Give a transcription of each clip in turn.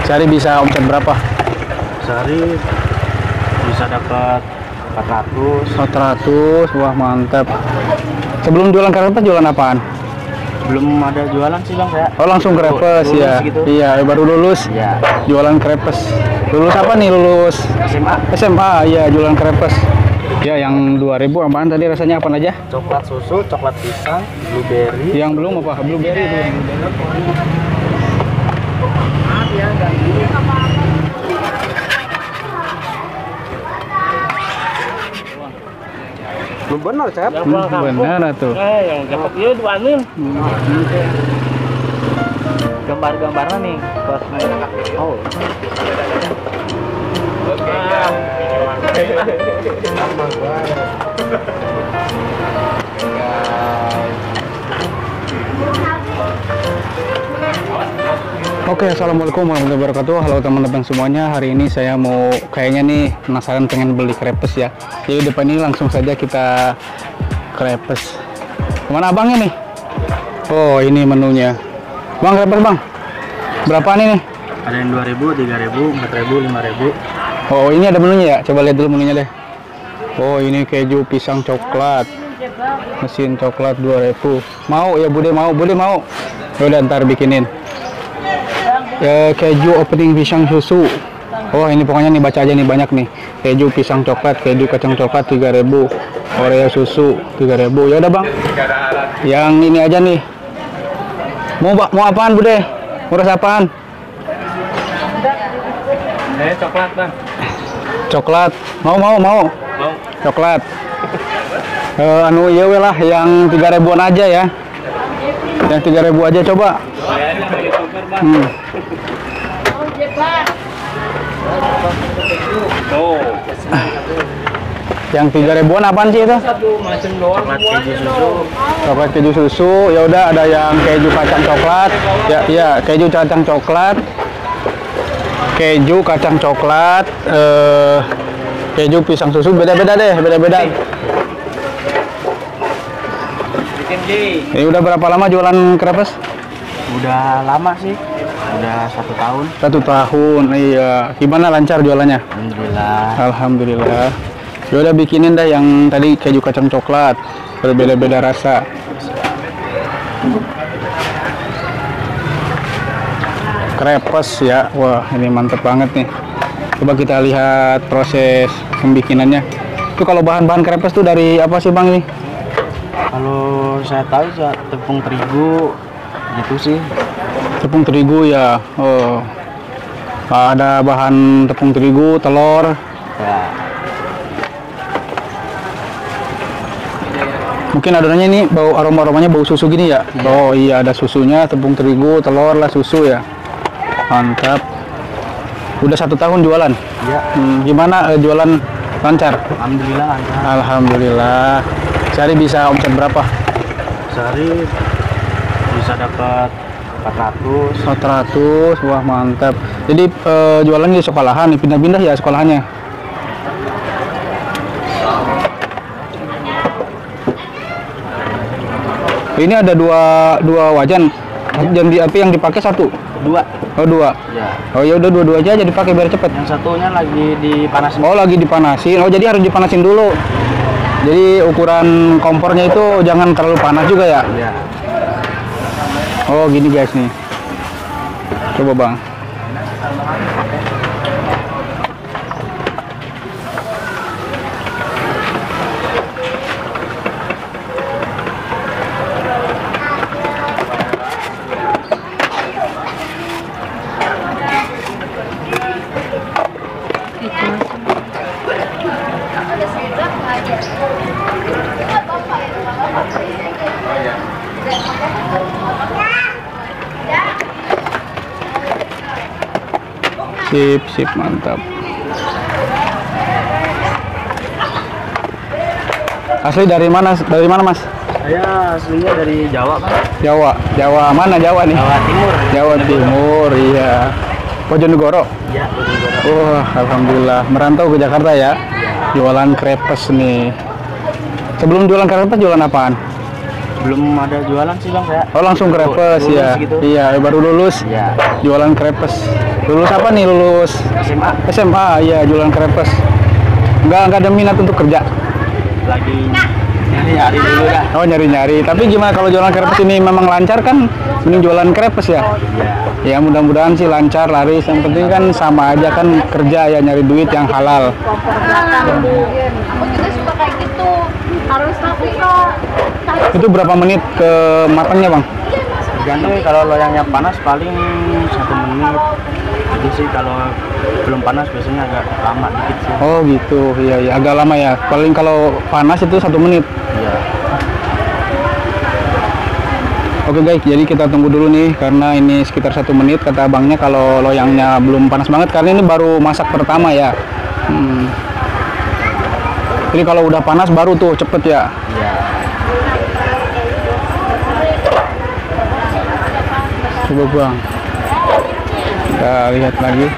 Sehari bisa omset berapa? Sehari bisa dapat 400. 400, wah mantap. Sebelum jualan krepes jualan apaan? Belum ada jualan sih bang saya. Oh langsung krepes Lulus ya? gitu. Iya baru lulus. Iya. Jualan krepes. Lulus apa nih lulus? SMA. SMA, iya jualan krepes. Ya yang 2000 apaan tadi rasanya apa aja? Coklat susu, coklat pisang, blueberry. Yang belum apa? Blueberry itu. Belum benar Cep. Benar tuh. Yang dapat dia duanin. Gambar-gambarnya nih pas oh. Oke, assalamualaikum warahmatullahi wabarakatuh. Halo teman-teman semuanya. Hari ini saya mau kayaknya nih penasaran pengen beli krepes ya. Jadi depan ini langsung saja kita krepes. Kemana abangnya nih? Oh ini menunya. Bang krepes bang. Berapa nih? Ada yang 2000, 3000, 4000, 5000. Oh ini ada menunya ya. Coba lihat dulu menunya deh. Oh ini keju pisang coklat. Mesin coklat 2000. Mau ya Bude mau. Bude mau. Udah ntar bikinin. Ya, keju opening pisang susu. Oh ini pokoknya nih baca aja nih banyak nih. Keju pisang coklat, keju kacang coklat 3000, Oreo susu 3000. Ya udah bang. Yang ini aja nih. Mau apaan Bude? Murah apaan? Coklat bang. Coklat. Mau. Coklat. Anu ya lah yang 3000-an aja ya. Yang 3000 aja coba. Oh. Yang 3000-an apaan sih itu? Macam doang. Coklat keju susu. Coklat keju susu. Ya udah ada yang keju kacang coklat. Ya, keju kacang coklat. Keju kacang coklat, keju pisang susu beda-beda deh, beda-beda. Bikin di. Ini udah berapa lama jualan krepes? Udah lama sih. Udah 1 tahun. 1 tahun, iya. Gimana lancar jualannya? Alhamdulillah. Alhamdulillah. Ya udah bikinin dah yang tadi keju kacang coklat, berbeda-beda rasa. Krepes ya, wah ini mantep banget nih. Coba kita lihat proses pembikinannya. Itu kalau bahan-bahan krepes tuh dari apa sih bang ini? Kalau saya tahu tepung terigu gitu sih. Tepung terigu ya. Oh, ada bahan tepung terigu, telur. Ya. Mungkin adonannya ini bau aromanya bau susu gini ya. Oh iya ada susunya, tepung terigu, telur lah susu ya. Mantap. Udah 1 tahun jualan. Iya. Gimana jualan lancar? Alhamdulillah lancar. Alhamdulillah. Sehari bisa omset berapa? Sehari bisa dapat 400. 400, wah mantap. Jadi jualan di sekolahan, pindah-pindah ya sekolahannya. Ini ada dua wajan. Yang dipakai 1. 2. Oh 2. Ya. Oh ya udah dua aja dipakai biar cepet. Yang satunya lagi dipanasin. Oh lagi dipanasin. Oh jadi harus dipanasin dulu. Jadi ukuran kompornya itu jangan terlalu panas juga ya. Iya. Oh gini guys nih. Coba bang. Sip mantap. Asli dari mana mas? Saya aslinya dari Jawa kan. Jawa mana Jawa nih? Jawa Timur. Jawa Timur iya. Bojonegoro. Iya Bojonegoro. Wah alhamdulillah merantau ke Jakarta ya. Jualan krepes nih. Sebelum jualan krepes jualan apaan? Belum ada jualan sih bang saya. Oh langsung krepes Lulus ya? gitu. Iya baru lulus. Iya. Jualan krepes. Lulus apa nih lulus? SMA. SMA ya jualan krepes. Nggak ada minat untuk kerja. Lagi nyari dulu dah. Oh nyari-nyari. Tapi gimana kalau jualan krepes ini memang lancar kan? Mending jualan krepes ya. Iya. Ya mudah-mudahan sih lancar laris. Yang penting kan sama aja kan kerja ya nyari duit yang halal. Aku juga suka kayak gitu. Harus buka. Itu berapa menit ke matangnya bang? Tergantung kalau loyangnya panas paling 1 menit. Jadi sih kalau belum panas biasanya agak lama dikit sih. Oh gitu. Iya ya agak lama ya. Paling kalau panas itu 1 menit. Iya. Oke guys, jadi kita tunggu dulu nih karena ini sekitar 1 menit kata abangnya kalau loyangnya belum panas banget karena ini baru masak pertama ya. Jadi kalau udah panas baru tuh cepet ya. Iya. Coba bang, kita lihat lagi.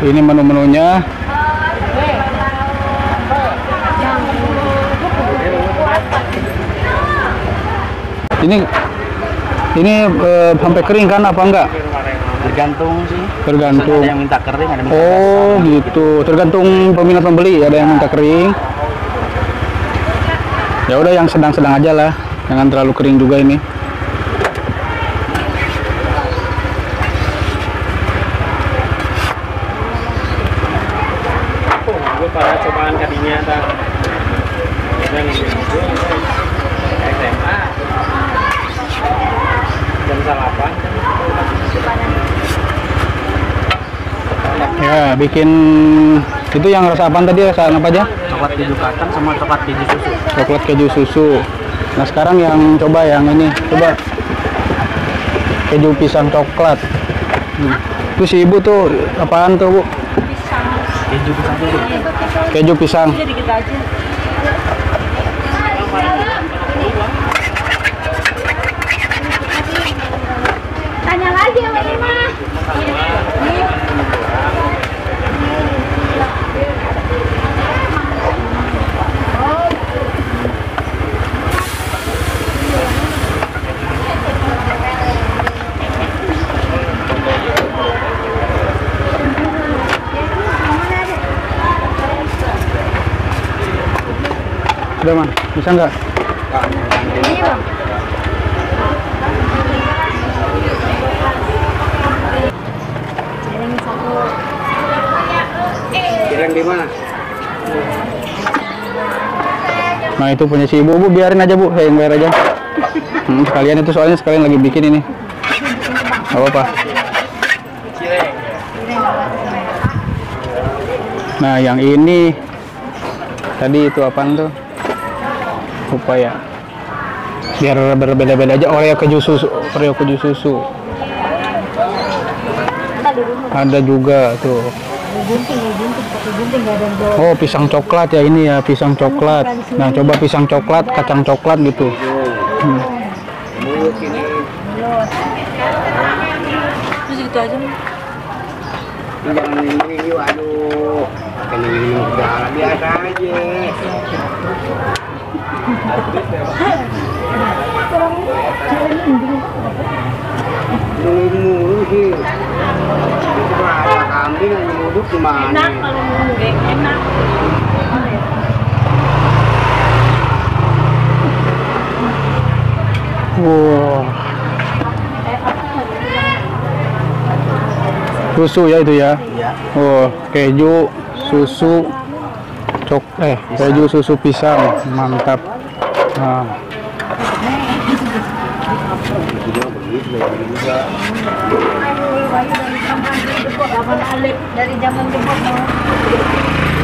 Ini menu-menunya. Ini sampai kering kan apa enggak? Tergantung sih. Tergantung. Ada yang minta kering, ada yang minta Oh gitu. Tergantung peminat pembeli. Ada yang minta kering. Ya udah yang sedang-sedang aja lah. Jangan terlalu kering juga ini. Gue pada cobaan kadinya tak. SMA. Jam 8. Ya bikin itu yang rasa apaan tadi? Rasa apa aja? coklat keju kacang sama coklat keju susu. Coklat keju susu. Nah sekarang yang coba yang ini. Coba keju pisang coklat. Itu si ibu tuh apaan tuh bu? Keju pisang susu. Keju pisang. Tanya lagi sama Ima. Udah man, bisa nggak? Ini bang. Ini satu. Kira di mana? Nah itu punya si ibu, bu biarin aja bu, saya yang bayar aja. Sekalian itu soalnya sekalian lagi bikin ini. Gak apa-apa. Nah yang ini tadi itu apaan tuh? Lupa ya. Biar berbeda-beda aja. Oreo keju susu, Oreo keju susu. Ada juga tuh. Oh pisang coklat ya ini ya, pisang coklat. Nah coba pisang coklat, kacang coklat gitu. Terus gitu aja. Jangan ini yuk, aduh. Ini udah biasa aja. Mulu sih. Itu ada kambing yang duduk di mana? Enak kalau mau enak. Wow. Susu ya itu ya. Iya. Oh keju susu keju susu pisang mantap. Nah. Dari zaman dulu.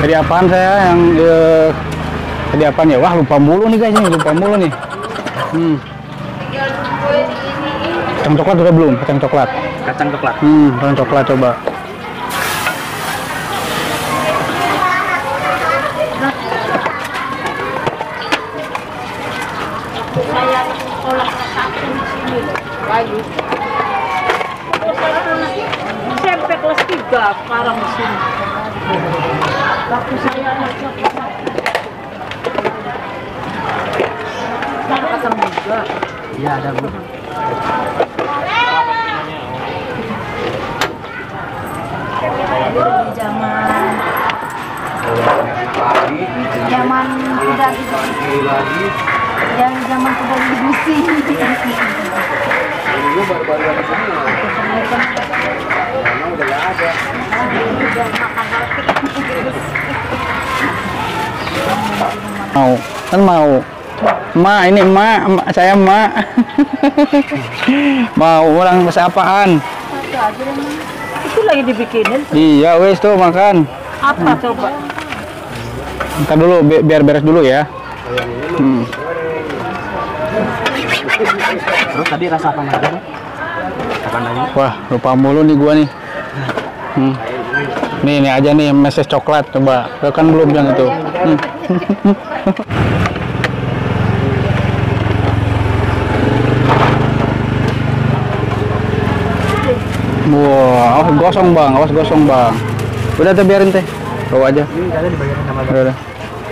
Tadi apaan saya yang tadi apaan ya? Wah lupa mulu nih guys, ini lupa mulu nih. Kacang coklat udah belum? Kacang coklat. Kacang coklat. Kacang coklat coba. Saya sekolah satu di sini loh, Bayu. SMP kelas 3 sekarang di sini. Waktu saya anak Iya ada Bu. Zaman tidak yang zaman tidak dibusi. Dulu baru-baru di sini. Udah nggak ada. Mau kan mau ma ini saya mau orang bahasa apaan? Itu lagi dibikinin. Iya wes tuh makan. Apa coba? Ntar dulu biar beres dulu ya. Terus tadi rasa apa aja Bang? Kapan lagi? Wah lupa mulu nih gua nih. Nih aja nih meses coklat coba. Lo kan belum yang itu. Wah, awas gosong bang. Udah teh biarin teh, bawa aja. Ini kalian dibayarin sama Bang. Udah.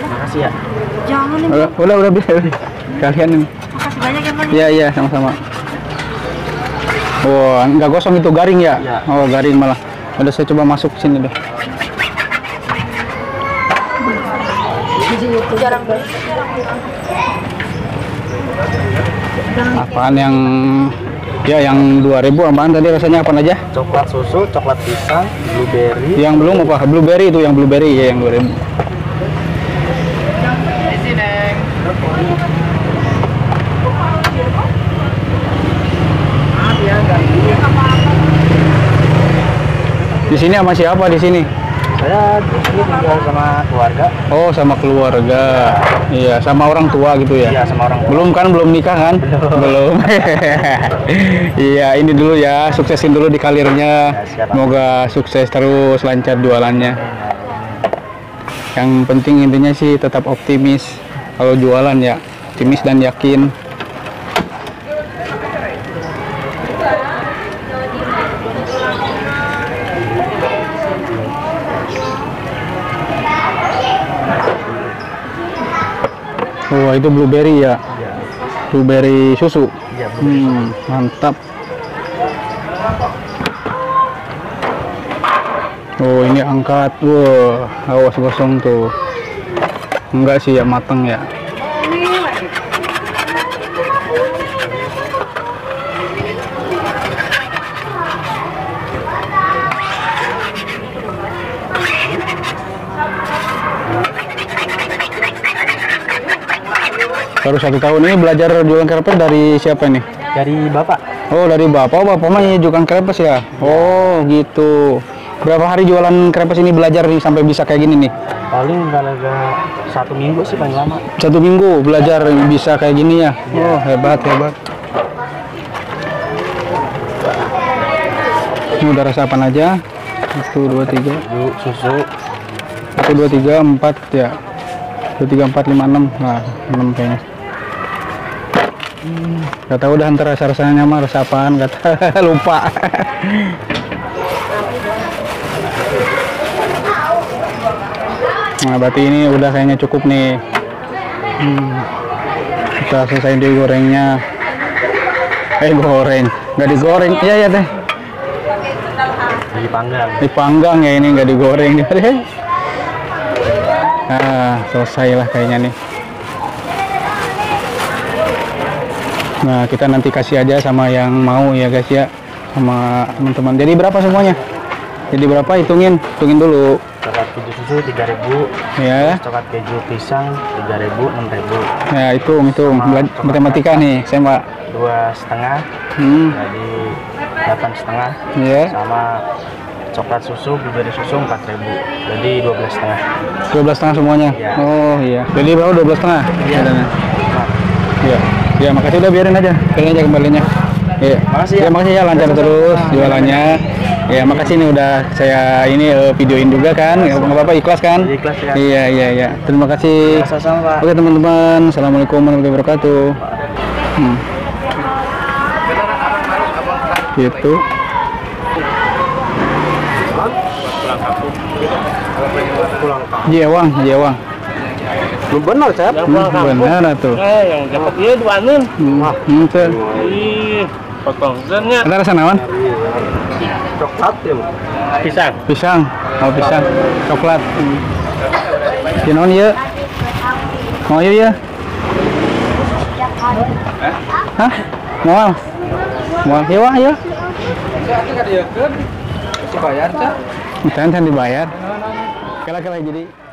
Makasih ya. Jangan ini. Udah biarin. Kalian ini. Makasih banyak ya Bang. Iya sama-sama. Wah, nggak gosong itu garing ya? Iya. Oh garing malah. Udah saya coba masuk sini deh. Jarang banget. Apaan yang ya yang 2.000 apaan tadi rasanya apa aja? Coklat susu, coklat pisang, blueberry. Yang belum apa? Blueberry itu yang blueberry ya yang 2.000. Di sini sama siapa di sini? Saya di sini tinggal sama keluarga. Oh, sama keluarga. Iya, sama orang tua gitu ya. Iya, sama orang tua. Belum nikah kan? Belum. Iya, ini dulu ya, suksesin dulu di karirnya. Ya, siap. Semoga sukses terus, lancar jualannya. Yang penting intinya sih tetap optimis. Kalau jualan ya, optimis dan yakin. Wah, itu blueberry ya? Iya. Blueberry susu? Iya, Mantap. Oh, ini angkat. Wah, awas gosong tuh. Enggak sih ya, mateng ya. Baru 1 tahun ini belajar jualan krepes dari siapa nih? Dari Bapak. Oh, dari bapak. Oh, bapak mah jualan krepes ya? Oh, gitu. Berapa hari jualan krepes ini belajar nih sampai bisa kayak gini nih? Paling kalau 1 minggu sih paling lama. 1 minggu belajar bisa kayak gini ya? Oh, hebat. Ini udah rasa apa aja? 1, 2, 3. Susu. 1, 2, 3, 4 ya. 1, 2, 3, 4, 5, 6. Nah, 6 kayaknya. Gak tahu udah antara rasanya mah rasa apaan, kata lupa. Nah, berarti ini udah kayaknya cukup nih. Kita selesai digorengnya. Goreng, nggak digoreng. Iya teh. Dipanggang ya, ini nggak digoreng. Nah, selesai lah kayaknya nih. Nah, kita nanti kasih aja sama yang mau ya guys ya, sama teman-teman. Jadi berapa semuanya? Jadi berapa? Hitungin dulu. Coklat keju susu 3.000. Ya. Coklat keju pisang 3.000, 6.000. Ya, hitung. Matematika nih, saya Mbak. 2,5. Jadi 8,5. Iya. Sama coklat susu, blueberry susu 4.000. Jadi 12,5. 12,5 semuanya. Ya. Oh iya. Jadi berapa? 12,5. Iya. Iya. Ya, makasih, udah biarin aja. Biarin aja kembalinya. Iya. Makasih ya. Ya, makasih ya, lancar terus jualannya. Ya, makasih nih udah saya ini videoin juga kan. Nggak apa-apa, ikhlas kan? Ikhlas ya. Iya. Terima kasih. Sama-sama, Pak. Oke teman-teman, assalamualaikum warahmatullahi wabarakatuh. Gitu. Pulang kampung. Jewang. Benar, Cep. Benar atuh. Yang dapat dia duanin. Teu. Ih, potongnya Ada rasa naon? Coklat ya. pisang. Pisang. Oh, pisang. Coklat. Ya naon ieu? Mau ieu ya? Hah? Moal. Moal ieu wah ya. Masih bayar, Cak? Can dibayar. Kala jadi